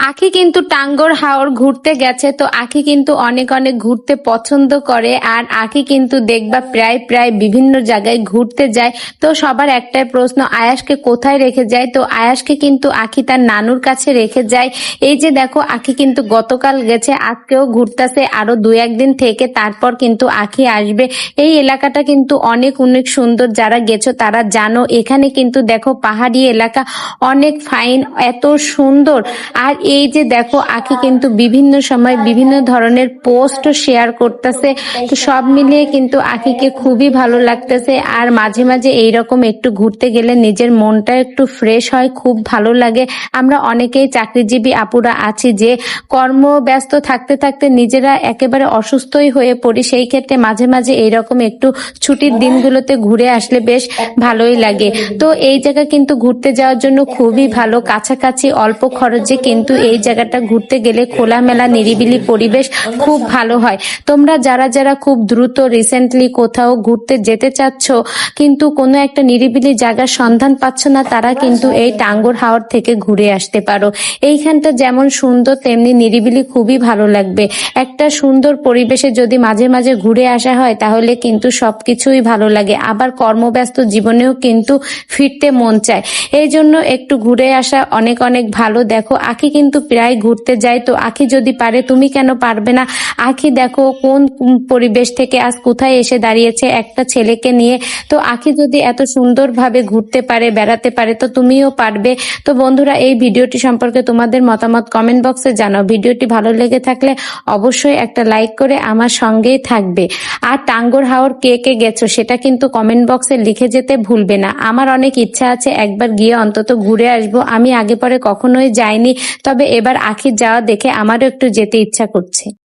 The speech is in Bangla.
আখি কিন্তু টাঙ্গর হাওর ঘুরতে গেছে। তো আখি কিন্তু অনেক অনেক ঘুরতে পছন্দ করে, আর আখি কিন্তু দেখবা প্রায় প্রায় বিভিন্ন জায়গায় ঘুরতে যায়। তো সবার একটাই প্রশ্ন, আয়াসকে কোথায় রেখে যায়? তো আয়াসকে কিন্তু আখি তার নানুর কাছে রেখে যায়। এই যে দেখো, আখি কিন্তু গতকাল গেছে, আজকেও ঘুরতেছে, আরো 2-1 দিন থেকে তারপর কিন্তু আখি আসবে। এই এলাকাটা কিন্তু অনেক অনেক সুন্দর, যারা গেছো তারা জানো। এখানে কিন্তু দেখো পাহাড়ি এলাকা, অনেক ফাইন, এত সুন্দর। আর এই যে দেখো, আখি কিন্তু বিভিন্ন সময় বিভিন্ন ধরনের পোস্ট শেয়ার করতেছে। তো সব মিলিয়ে কিন্তু আখিকে খুবই ভালো লাগতেছে। আর মাঝে মাঝে এইরকম একটু ঘুরতে গেলে নিজের মনটা একটু ফ্রেশ হয়, খুব ভালো লাগে। আমরা অনেকেই চাকরিজীবী আপুরা আছি যে কর্মব্যস্ত থাকতে থাকতে নিজেরা একেবারে অসুস্থই হয়ে পড়ি। সেই ক্ষেত্রে মাঝে মাঝে এইরকম একটু ছুটির দিনগুলোতে ঘুরে আসলে বেশ ভালোই লাগে। তো এই জায়গা কিন্তু ঘুরতে যাওয়ার জন্য খুবই ভালো, কাছাকাছি অল্প খরচে কিন্তু এই জায়গাটা ঘুরতে গেলে খোলামেলা নিরিবিলি পরিবেশ খুব ভালো হয়। তোমরা যারা যারা খুব দ্রুত রিসেন্টলি কোথাও ঘুরতে যেতে চাচ্ছ কিন্তু কোনো একটা নিরিবিলি জায়গার সন্ধান পাচ্ছ না, তারা কিন্তু এই টাঙ্গর হাওর থেকে ঘুরে আসতে পারো। এইখানটা যেমন সুন্দর তেমনি নিরিবিলি, খুবই ভালো লাগবে। একটা সুন্দর পরিবেশে যদি মাঝে মাঝে ঘুরে আসা হয় তাহলে কিন্তু সবকিছুই ভালো লাগে। আবার কর্মব্যস্ত জীবনেও কিন্তু ফিরতে মন চায়, এই জন্য একটু ঘুরে আসা অনেক অনেক ভালো। দেখো আখি কিন্তু প্রায় ঘুরতে যায়, তো আখি যদি পারে তুমি কেন পারবে না? আখি দেখো কোন পরিবেশ থেকে আজ কোথায় এসে দাঁড়িয়েছে একটা ছেলেকে নিয়ে। তো আখি যদি এত সুন্দরভাবে ঘুরতে পারে, বেড়াতে পারে, তো তুমিও পারবে। তো বন্ধুরা, এই ভিডিওটি সম্পর্কে তোমাদের মতামত কমেন্ট বক্সে জানাও। ভিডিওটি ভালো লেগে থাকলে অবশ্যই একটা লাইক করে আমার সঙ্গেই থাকবে। আর টাঙ্গর হাওর কে কে গেছো সেটা কিন্তু কমেন্ট বক্সে লিখে যেতে ভুলবে না। আমার অনেক ইচ্ছা আছে একবার গিয়ে অন্তত ঘুরে আসবো। আমি আগে পরে কখনোই যাইনি, তবে এবার আখির যাওয়া দেখে আমারও একটু যেতে ইচ্ছা করছে।